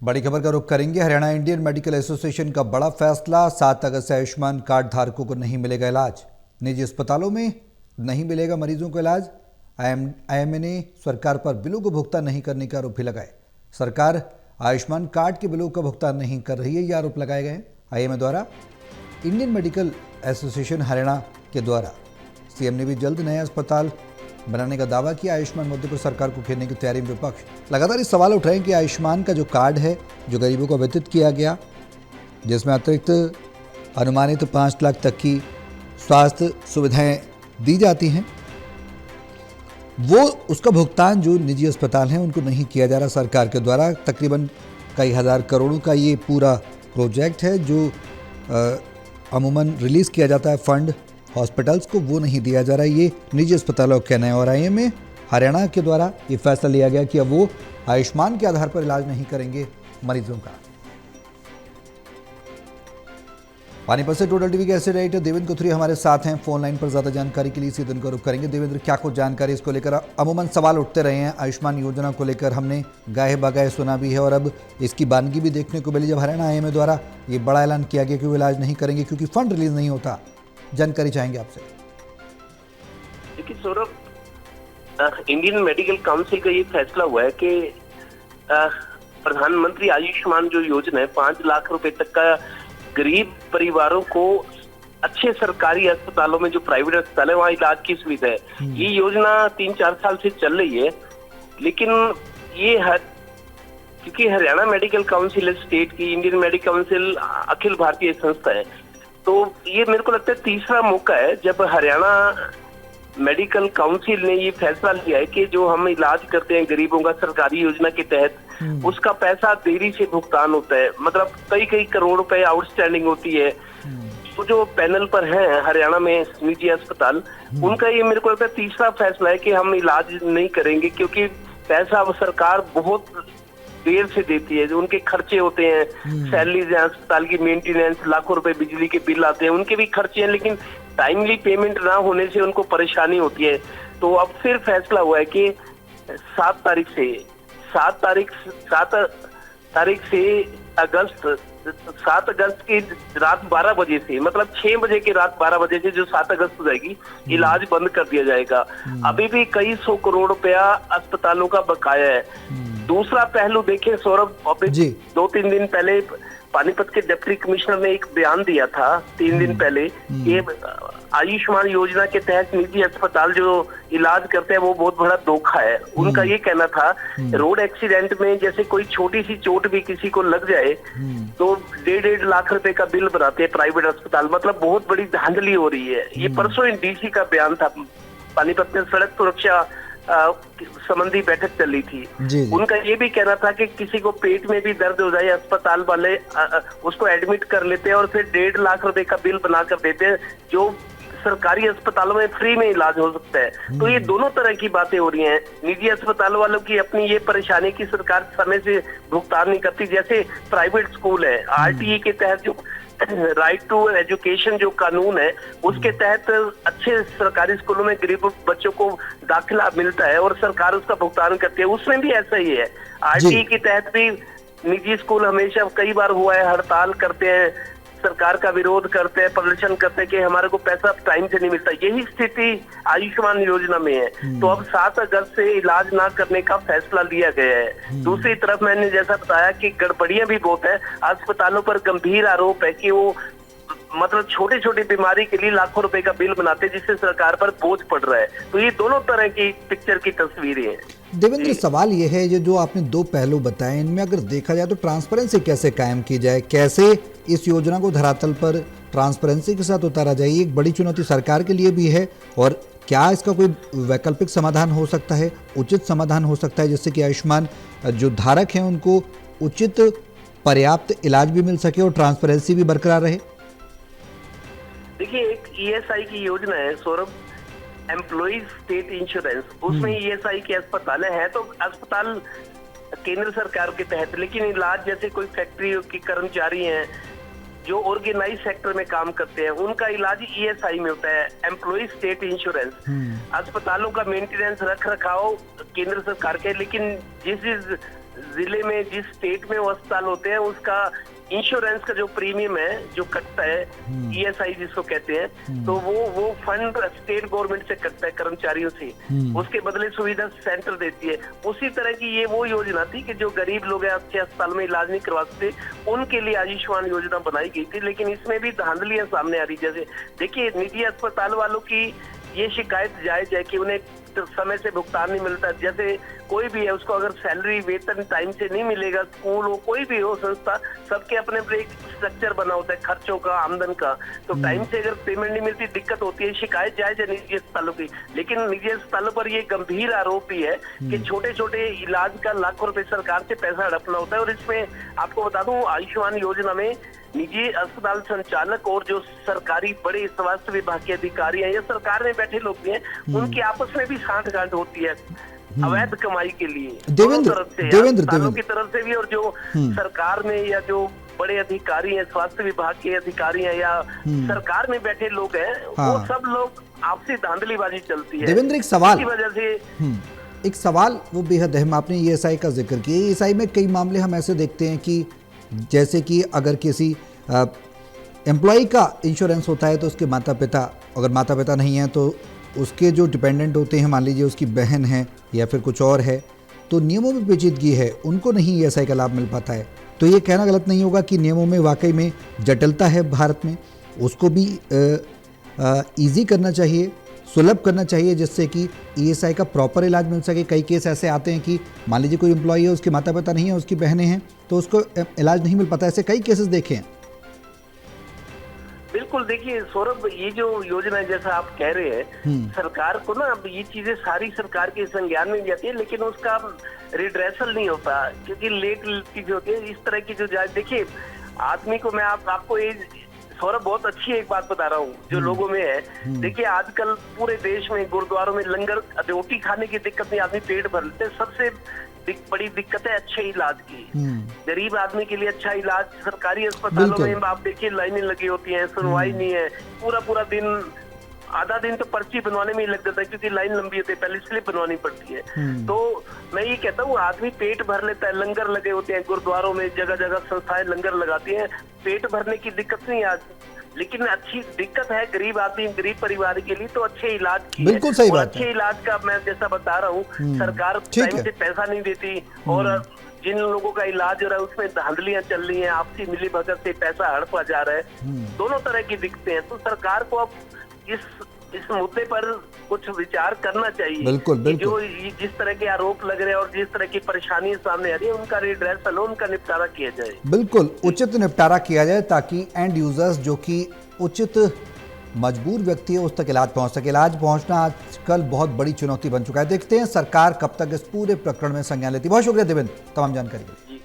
बड़ी खबर का रुख करेंगे। हरियाणा इंडियन मेडिकल एसोसिएशन का बड़ा फैसला, 7 अगस्त से आयुष्मान कार्ड धारकों को नहीं मिलेगा इलाज। निजी अस्पतालों में नहीं मिलेगा मरीजों को इलाज। आईएमए ने सरकार पर बिलों को भुगतान नहीं करने का आरोप भी लगाए। सरकार आयुष्मान कार्ड के बिलों का भुगतान नहीं कर रही है, ये आरोप लगाए गए। आईएमए द्वारा इंडियन मेडिकल एसोसिएशन हरियाणा के द्वारा सीएम ने भी जल्द नया अस्पताल बनाने का दावा किया। आयुष्मान मुद्दे पर सरकार को घेरने की तैयारी में विपक्ष। लगातार इस सवाल उठ रहे हैं कि आयुष्मान का जो कार्ड है, जो गरीबों को वितरित किया गया, जिसमें अतिरिक्त अनुमानित 5 लाख तक की स्वास्थ्य सुविधाएं दी जाती हैं, वो उसका भुगतान जो निजी अस्पताल हैं उनको नहीं किया जा रहा सरकार के द्वारा। तकरीबन कई हज़ार करोड़ों का ये पूरा प्रोजेक्ट है जो अमूमन रिलीज़ किया जाता है फंड हॉस्पिटल्स को, वो नहीं दिया जा रहा है। ये निजी अस्पतालों का कहना है। और आईएमए हरियाणा के द्वारा ये फैसला लिया गया कि अब वो आयुष्मान के आधार पर इलाज नहीं करेंगे मरीजों का। पानीपत से टोटल टीवी के एसिड एडिटर देवेंद्र कुथरी हमारे साथ हैं फोन लाइन पर। ज्यादा जानकारी के लिए इसी दिन का रुख करेंगे। देवेंद्र, क्या कुछ जानकारी इसको लेकर? अमूमन सवाल उठते रहे हैं आयुष्मान योजना को लेकर, हमने गाहे बगाहे सुना भी है और अब इसकी बानगी भी देखने को मिली जब हरियाणा आईएमए द्वारा ये बड़ा ऐलान किया गया कि वो इलाज नहीं करेंगे क्योंकि फंड रिलीज नहीं होता। जानकारी चाहेंगे आपसे। देखिए सौरभ, इंडियन मेडिकल काउंसिल का ये फैसला हुआ है कि प्रधानमंत्री आयुष्मान जो योजना है 5 लाख रुपए तक का गरीब परिवारों को अच्छे सरकारी अस्पतालों में, जो प्राइवेट अस्पताल है वहाँ इलाज की सुविधा है। ये योजना 3-4 साल से चल रही है, लेकिन ये क्योंकि हरियाणा मेडिकल काउंसिल स्टेट की, Indian medical council Akhil Bharatiya संस्था है, तो ये मेरे को लगता है तीसरा मौका है जब हरियाणा मेडिकल काउंसिल ने ये फैसला लिया है कि जो हम इलाज करते हैं गरीबों का सरकारी योजना के तहत, उसका पैसा देरी से भुगतान होता है। मतलब कई करोड़ रुपए आउटस्टैंडिंग होती है। तो जो पैनल पर है हरियाणा में निजी अस्पताल, उनका ये मेरे को लगता है तीसरा फैसला है कि हम इलाज नहीं करेंगे, क्योंकि पैसा वो सरकार बहुत देर से देती है। जो उनके खर्चे होते हैं, सैलरीज है, अस्पताल की मेंटेनेंस, लाखों रुपए बिजली के बिल आते हैं, उनके भी खर्चे हैं, लेकिन टाइमली पेमेंट ना होने से उनको परेशानी होती है। तो अब फिर फैसला हुआ है कि 7 तारीख से अगस्त 7 अगस्त की रात 12 बजे से, मतलब 6 बजे की रात 12 बजे से जो 7 अगस्त हो जाएगी, इलाज बंद कर दिया जाएगा। अभी भी कई 100 करोड़ रुपया अस्पतालों का बकाया है। दूसरा पहलू देखिए सौरभ, अभी 2-3 दिन पहले पानीपत के डिप्टी कमिश्नर ने एक बयान दिया था 3 दिन पहले, ये आयुष्मान योजना के तहत निजी अस्पताल जो इलाज करते हैं वो बहुत बड़ा धोखा है। उनका ये कहना था, रोड एक्सीडेंट में जैसे कोई छोटी सी चोट भी किसी को लग जाए तो 1.5 लाख रुपए का बिल बनाते हैं प्राइवेट अस्पताल। मतलब बहुत बड़ी धांधली हो रही है। ये परसों डीसी का बयान था। पानीपत में सड़क सुरक्षा संबंधी बैठक चली थी। उनका ये भी कहना था कि किसी को पेट में भी दर्द हो जाए, अस्पताल वाले उसको एडमिट कर लेते हैं और फिर 1.5 लाख रुपए का बिल बना कर देते हैं, जो सरकारी अस्पतालों में फ्री में इलाज हो सकता है। तो ये दोनों तरह की बातें हो रही हैं। निजी अस्पताल वालों की अपनी ये परेशानी की सरकार समय से भुगतान नहीं करती। जैसे प्राइवेट स्कूल है, आरटीई के तहत जो राइट टू एजुकेशन जो कानून है, उसके तहत अच्छे सरकारी स्कूलों में गरीब बच्चों को दाखिला मिलता है और सरकार उसका भुगतान करती है। उसमें भी ऐसा ही है। आरटीई के तहत भी निजी स्कूल हमेशा कई बार हुआ है, हड़ताल करते हैं, सरकार का विरोध करते हैं, प्रदर्शन करते हैं कि हमारे को पैसा टाइम से नहीं मिलता। यही स्थिति आयुष्मान योजना में है। तो अब 7 अगस्त से इलाज ना करने का फैसला लिया गया है। दूसरी तरफ मैंने जैसा बताया कि गड़बड़ियां भी बहुत है। अस्पतालों पर गंभीर आरोप है कि वो मतलब छोटी छोटी बीमारी के लिए लाखों रुपए का बिल बनाते हैं, जिससे सरकार पर बोझ पड़ रहा है। तो ये दोनों तरह की पिक्चर की तस्वीरें हैं। देवेंद्र, सवाल ये है, ये जो आपने 2 पहलू बताए, इनमें अगर देखा जाए तो ट्रांसपेरेंसी कैसे कायम की जाए, कैसे इस योजना को धरातल पर ट्रांसपेरेंसी के साथ उतारा जाए? ये एक बड़ी चुनौती सरकार के लिए भी है। और क्या इसका कोई वैकल्पिक समाधान हो सकता है, उचित समाधान हो सकता है, जिससे कि आयुष्मान जो धारक हैं उनको उचित पर्याप्त इलाज भी मिल सके और ट्रांसपेरेंसी भी बरकरार रहे? देखिए, एक ईएसआई की योजना है सौरभ, एम्प्लॉइज स्टेट इंश्योरेंस, उसमें ईएसआई के अस्पताल है, तो अस्पताल केंद्र सरकार के तहत, लेकिन इलाज जैसे कोई फैक्ट्री के कर्मचारी हैं जो ऑर्गेनाइज सेक्टर में काम करते हैं, उनका इलाज ईएसआई में होता है, एम्प्लॉय स्टेट इंश्योरेंस। अस्पतालों का मेंटेनेंस, रख रखाव केंद्र सरकार के, लेकिन जिस जिले में जिस स्टेट में वो अस्पताल होते हैं उसका इंश्योरेंस का जो प्रीमियम है जो कटता है, ईएसआई जिसको कहते हैं, तो वो फंड स्टेट गवर्नमेंट से कटता है कर्मचारियों से, उसके बदले सुविधा सेंटर देती है। उसी तरह की ये वो योजना थी कि जो गरीब लोग हैं अच्छे अस्पताल में इलाज नहीं करवा सकते उनके लिए आयुष्मान योजना बनाई गई थी। लेकिन इसमें भी धांधलियां सामने आ रही, जैसे देखिए निजी अस्पताल वालों की ये शिकायत जायज है कि उन्हें समय से भुगतान नहीं मिलता। जैसे कोई भी है उसको अगर सैलरी वेतन टाइम से नहीं मिलेगा, स्कूल हो कोई भी हो संस्था, सबके अपने अपने एक स्ट्रक्चर बना होता है खर्चों का, आमदन का, तो टाइम से अगर पेमेंट नहीं मिलती दिक्कत होती है। शिकायत जायज है निजी अस्पतालों की, लेकिन निजी अस्पतालों पर ये गंभीर आरोप भी है कि छोटे छोटे इलाज का लाखों रुपए सरकार से पैसा हड़पना होता है। और इसमें आपको बता दूं आयुष्मान योजना में निजी अस्पताल संचालक और जो सरकारी बड़े स्वास्थ्य विभाग के अधिकारी हैं या सरकार में बैठे लोग भी हैं, उनकी आपस में भी सांठगांठ होती है अवैध कमाई के लिए देवेंद्र की तरफ से भी, और जो सरकार में या जो बड़े अधिकारी हैं, स्वास्थ्य विभाग के अधिकारी हैं या सरकार में बैठे लोग हैं, वो सब लोग आपसी धांधलीबाजी चलती है। देवेंद्र एक सवाल, इसी वजह से एक सवाल वो बेहद अहम, आपने ईएसआई का जिक्र किया। ईएसआई में कई मामले हम ऐसे देखते हैं कि जैसे कि अगर किसी एम्प्लॉय का इंश्योरेंस होता है तो उसके माता पिता, अगर माता पिता नहीं हैं तो उसके जो डिपेंडेंट होते हैं, मान लीजिए उसकी बहन है या फिर कुछ और है, तो नियमों में पेचीदगी है, उनको नहीं ईएसआई का लाभ मिल पाता है। तो ये कहना गलत नहीं होगा कि नियमों में वाकई में जटिलता है भारत में, उसको भी ईजी करना चाहिए, सुलभ करना चाहिए, जिससे कि ईएसआई का प्रॉपर इलाज मिल सके। कई केस ऐसे आते हैं कि मान लीजिए कोई एम्प्लॉय है, उसके माता पिता नहीं है, उसकी बहनें हैं, तो उसको इलाज नहीं मिल पाता। ऐसे कई केसेस देखे हैं। बिल्कुल, देखिए सौरभ, ये जो योजना है जैसा आप कह रहे हैं, सरकार को ना अब ये चीजें सारी सरकार के संज्ञान में जाती है, लेकिन उसका रिड्रेसल नहीं होता क्योंकि लेट चीजें होती है इस तरह की जो जाए। देखिए आदमी को मैं आपको ये सौरभ बहुत अच्छी एक बात बता रहा हूँ जो लोगों में है। देखिए आजकल पूरे देश में गुरुद्वारों में लंगर रोटी खाने की दिक्कत नहीं, आदमी पेट भर लेते। सबसे बड़ी दिक्कत है अच्छे इलाज की। गरीब आदमी के लिए अच्छा इलाज सरकारी अस्पतालों में आप देखिए लाइनें लगी होती हैं, सुनवाई नहीं है, पूरा दिन, आधा दिन तो पर्ची बनवाने में ही लग जाता है क्योंकि लाइन लंबी होती है, पहले स्लिप बनवानी पड़ती है। तो मैं ये कहता हूँ आदमी पेट भर लेता है, लंगर लगे होते हैं गुरुद्वारों में, जगह जगह संस्थाएं लंगर लगाती हैं, पेट भरने की दिक्कत नहीं आज। लेकिन अच्छी दिक्कत है गरीब आदमी, गरीब परिवार के लिए तो अच्छे इलाज की है। बिल्कुल सही बात अच्छे इलाज का मैं जैसा बता रहा हूँ, सरकार टाइम से पैसा नहीं देती और जिन लोगों का इलाज हो रहा है उसमें धांधलियां चल रही हैं, आपसी मिली भगत से पैसा हड़पा जा रहा है, दोनों तरह की दिक्कतें हैं। तो सरकार को अब इस मुद्दे पर कुछ विचार करना चाहिए। बिल्कुल, बिल्कुल। जो जिस तरह के आरोप लग रहे हैं और जिस तरह की परेशानी सामने आ रही है उनका रिड्रेसल, उनका निपटारा किया जाए। बिल्कुल उचित निपटारा किया जाए ताकि एंड यूजर्स जो कि उचित मजबूर व्यक्ति है उस तक इलाज पहुंच सके। इलाज पहुंचना आजकल बहुत बड़ी चुनौती बन चुका है। देखते हैं सरकार कब तक इस पूरे प्रकरण में संज्ञान लेती है। बहुत शुक्रिया देवेंद्र तमाम जानकारी के लिए।